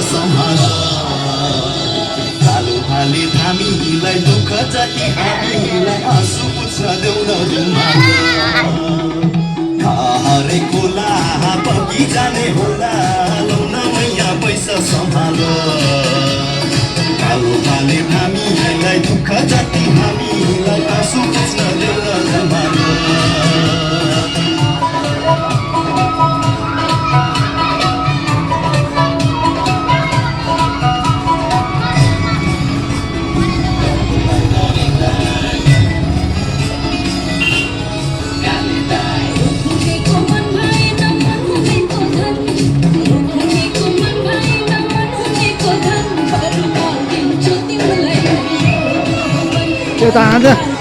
सम्हाल कालो भाले हामीलाई दुःख जति हामीलाई आँसु पुछ्न देऊ न रुमाल हरे खोला बगी जाने होला लाउन मैया पैसा सम्हाल कालो भाले हामीलाई दुःख जति हामीलाई आँसु पुछ्न देऊ न रुमाल这个答案是。